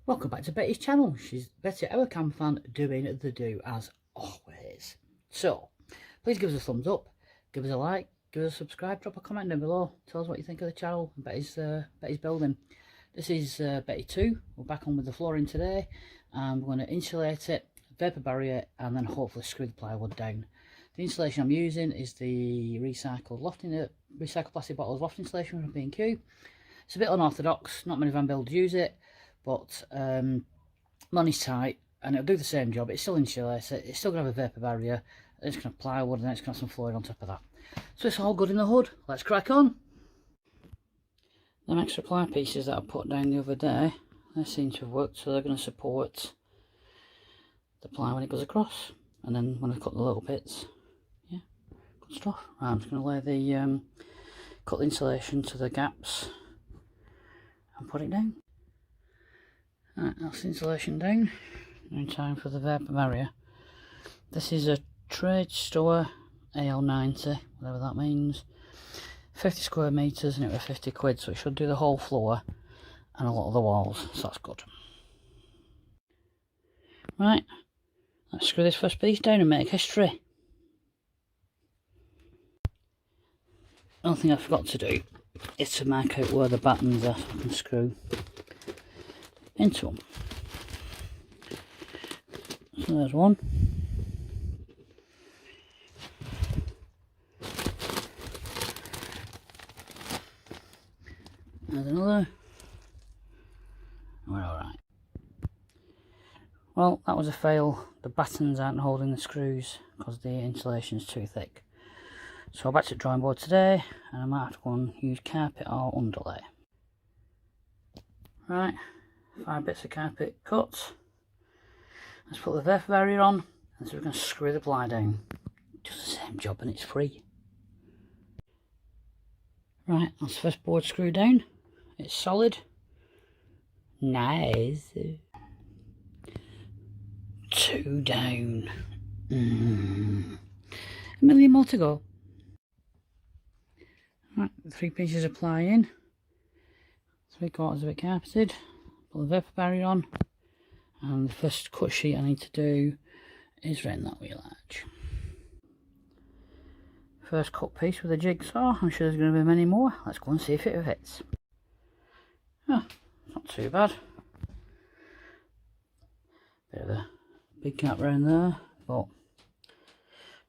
Welcome back to Betty's channel. She's Betty, our cam fan, doing the do as always. So, please give us a thumbs up, give us a like, give us a subscribe, drop a comment down below. Tell us what you think of the channel and Betty's building. This is Betty 2. We're back on with the flooring today, and we're going to insulate it, vapor barrier, and then hopefully screw the plywood down. The insulation I'm using is the recycled plastic bottles loft insulation from B&Q. It's a bit unorthodox, not many van builders use it, but money's tight and it'll do the same job. It's still insulated, it's still going to have a vapor barrier, it's going to have plywood, and then it's going to have some flooring on top of that. So it's all good in the hood. Let's crack on. Them extra ply pieces that I put down the other day, they seem to have worked, so they're going to support the ply when it goes across, and then when I cut the little bits, yeah, good stuff. Right, I'm just going to lay the cut the insulation to the gaps and put it down. Right, that's the insulation down. Now time for the vapor barrier. This is a trade store AL90, whatever that means. 50 square metres and it was 50 quid, so it should do the whole floor and a lot of the walls, so that's good. Right, let's screw this first piece down and make history. One thing I forgot to do is to mark out where the buttons are so I can screw into them. So there's one. There's another. We're alright. Well, that was a fail. The battens aren't holding the screws because the insulation is too thick. So I'm back to the drawing board today, and I might have to go and use carpet or underlay. Right, 5 bits of carpet cut. Let's put the vapor barrier on, and so we're going to screw the ply down. Does the same job and it's free. Right, that's the first board screw down. It's solid. Nice. 2 down. A million more to go. Right, 3 pieces of ply in. 3/4 of it carpeted. Put the vapor barrier on. And the first cut sheet I need to do is right in that wheel arch. First cut piece with a jigsaw. I'm sure there's going to be many more. Let's go and see if it fits. Oh, not too bad. Bit of a big gap round there, but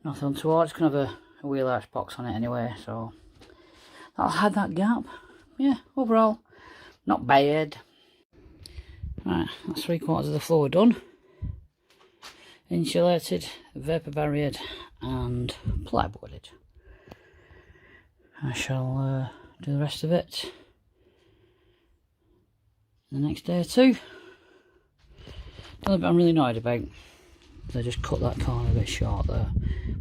nothing untoward. It's going to have a wheel arch box on it anyway, so that'll hide that gap. Yeah, overall, not bad. Right, that's 3/4 of the floor done. Insulated, vapor barriered, and plywooded. I shall do the rest of it the next day or two. The only bit I'm really annoyed about is I just cut that corner a bit short there,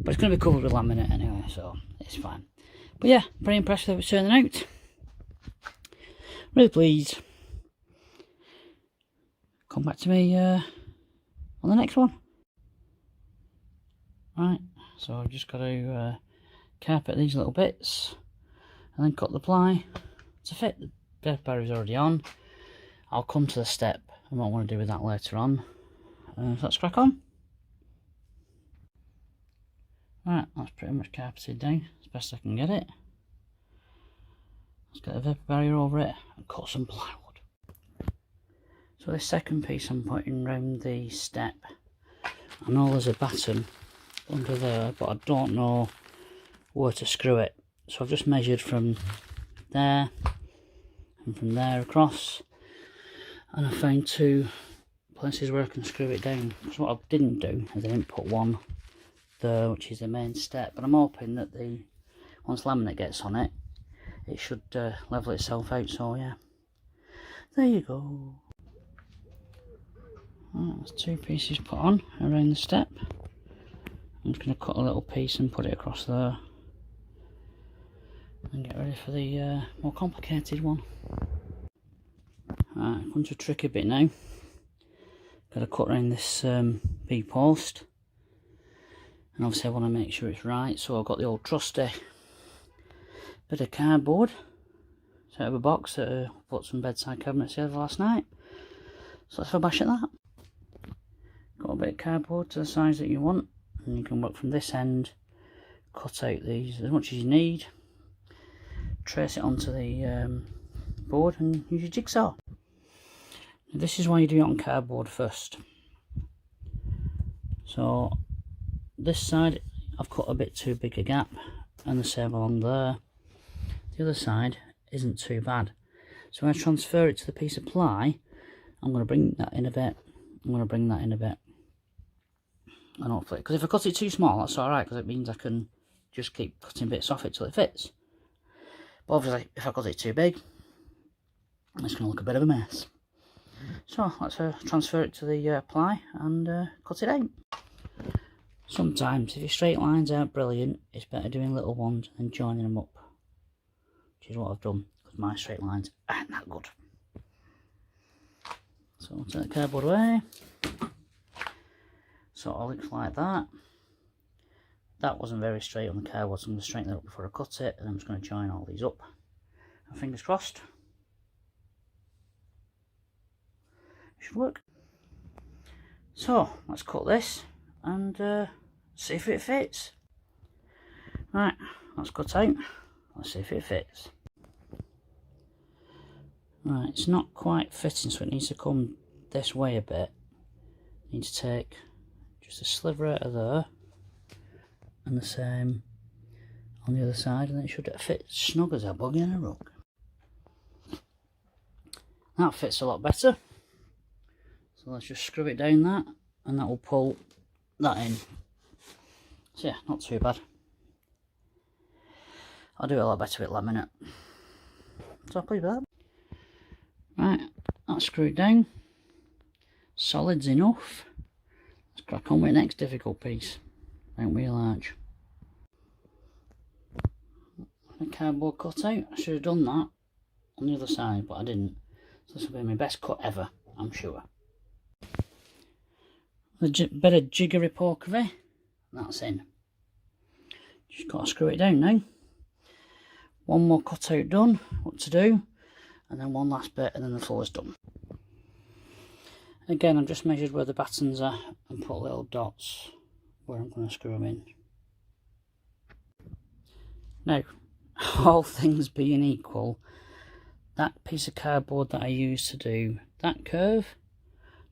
but it's going to be covered with laminate anyway, so it's fine. But yeah, pretty impressed with how it's turning out. Really pleased. Come back to me on the next one. Right, so I've just got to carpet these little bits and then cut the ply to fit. The vapor barrier is already on. I'll come to the step and what I want to do with that later on. So let's crack on. Right, that's pretty much carpeted down as best I can get it. Let's get the vapor barrier over it and cut some plywood. So this second piece I'm putting round the step. I know there's a batten under there, but I don't know where to screw it. So I've just measured from there and from there across, and I found 2 places where I can screw it down. So what I didn't do is I didn't put one there, which is the main step, but I'm hoping that once laminate gets on it, it should level itself out. So yeah, there you go. Right, that's 2 pieces put on around the step. I'm just going to cut a little piece and put it across there and get ready for the more complicated one. Right, come to a tricky bit now. Got to cut around this B post, and obviously I want to make sure it's right, so I've got the old trusty bit of cardboard out of a box that I put some bedside cabinets together last night. So let's have a bash at that. Got a bit of cardboard to the size that you want, and you can work from this end, cut out these as much as you need, trace it onto the board and use your jigsaw. Now, this is why you do it on cardboard first. So this side I've cut a bit too big a gap, and the same along there. The other side isn't too bad. So when I transfer it to the piece of ply, I'm going to bring that in a bit. I'm going to bring that in a bit. And hopefully, because if I cut it too small, that's alright, because it means I can just keep cutting bits off it till it fits. But obviously, if I cut it too big, it's going to look a bit of a mess. So let's transfer it to the ply and cut it out. Sometimes, if your straight lines aren't brilliant, it's better doing little ones and joining them up. Which is what I've done, because my straight lines aren't that good. So I'll take the cardboard away. So it looks like that. That wasn't very straight on the cardboard, so I'm going to straighten it up before I cut it, and I'm just going to join all these up. And fingers crossed, it should work. So let's cut this and see if it fits. Right, that's cut out. Let's see if it fits. Right, it's not quite fitting, so it needs to come this way a bit. Need to take just a sliver out of there, and the same on the other side, and then it should fit snug as a bug in a rug. That fits a lot better. So let's just screw it down that, and that will pull that in. So yeah, not too bad. I'll do it a lot better with laminate. So please with that. Right, that's screwed down. Solid's enough. Let's crack on with the next difficult piece. Don't we large? The cardboard cut out. I should have done that on the other side, but I didn't. So this will be my best cut ever, I'm sure. A bit of jiggery pokery. That's in. Just got to screw it down now. One more cut out done. What to do? And then one last bit, and then the floor's done. Again, I've just measured where the battens are and put little dots where I'm going to screw them in. Now, all things being equal, that piece of cardboard that I used to do that curve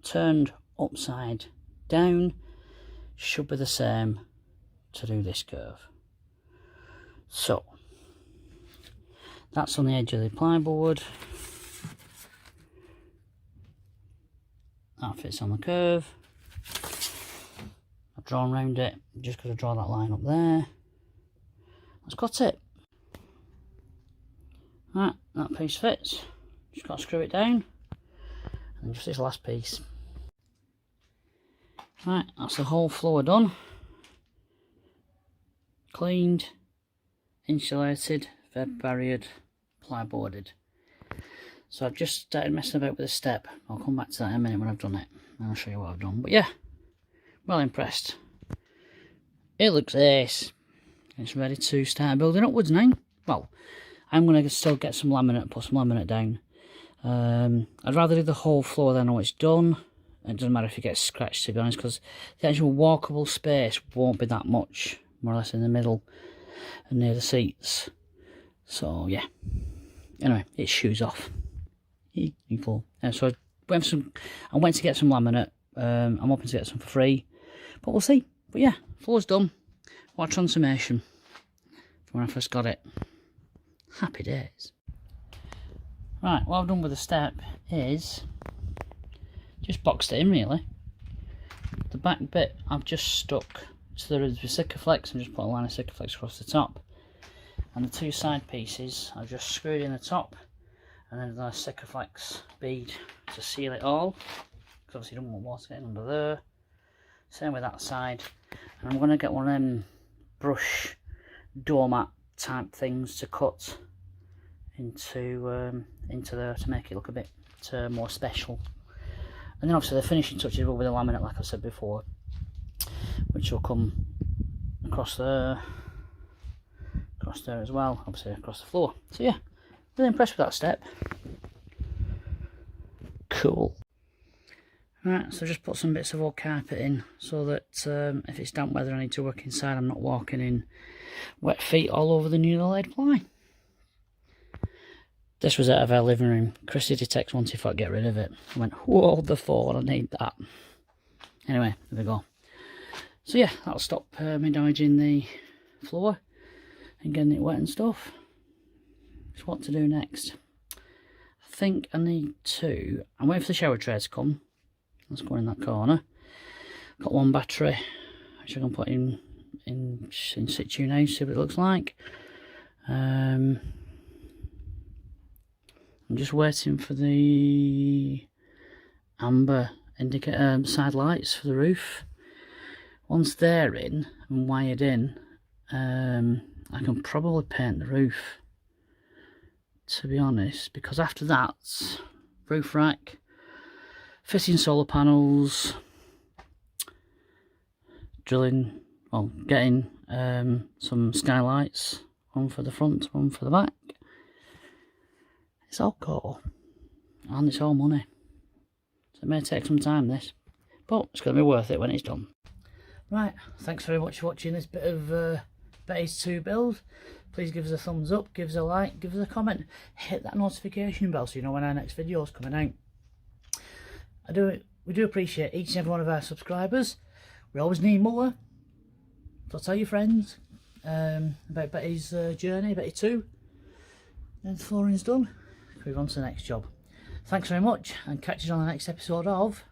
turned upside down should be the same to do this curve. So that's on the edge of the plyboard. That fits on the curve. I've drawn around it, just got to draw that line up there. Let's cut it. Right, that piece fits. Just got to screw it down. And just this last piece. Right, that's the whole floor done. Cleaned, insulated, veg barriered, plyboarded. So I've just started messing about with the step. I'll come back to that in a minute when I've done it, and I'll show you what I've done. But yeah, well impressed. It looks ace. It's ready to start building upwards now. Well, I'm going to still get some laminate, put some laminate down. I'd rather do the whole floor than I know it's done. It doesn't matter if it gets scratched, to be honest, because the actual walkable space won't be that much, more or less in the middle and near the seats. So yeah. Anyway, it's shoes off. So I went to get some laminate. I'm hoping to get some for free, but we'll see. But yeah, floor's done. What a transformation from when I first got it. Happy days. Right, what I've done with the step is just boxed it in really. The back bit I've just stuck to the Sikaflex and just put a line of Sikaflex across the top. And the two side pieces I've just screwed in the top, and then a Sikaflex bead to seal it all, because obviously you don't want water getting under there. Same with that side. And I'm going to get one of them brush doormat type things to cut into there to make it look a bit more special. And then obviously the finishing touches will be the laminate, like I said before, which will come across there as well, obviously across the floor. So yeah, really impressed with that step. Cool. Right, so just put some bits of old carpet in so that if it's damp weather I need to work inside, I'm not walking in wet feet all over the newly laid ply. This was out of our living room. Chrissy did text once if I'd get rid of it. I went, whoa, the phone, I need that. Anyway, there we go. So yeah, that'll stop me damaging the floor and getting it wet and stuff. So what to do next? I think I need to... I'm waiting for the shower tray to come. Let's go in that corner. Got one battery, which I can put in situ now, see what it looks like. I'm just waiting for the amber indicator side lights for the roof. Once they're in and wired in, I can probably paint the roof, to be honest, because after that, roof rack, fitting solar panels, drilling, well, getting some skylights, one for the front, one for the back. It's all cool, and it's all money, so it may take some time this, but it's going to be worth it when it's done. Right, thanks very much for watching this bit of Betty's 2 build. Please give us a thumbs up, give us a like, give us a comment, hit that notification bell so you know when our next video is coming out. We do appreciate each and every one of our subscribers. We always need more. So tell your friends about Betty's journey, Betty 2. And the flooring's done. Move on to the next job. Thanks very much, and catch you on the next episode of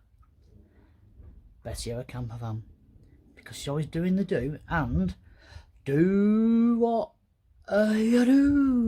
Betty Our Camper Van. Because she's always doing the do, and do what you do.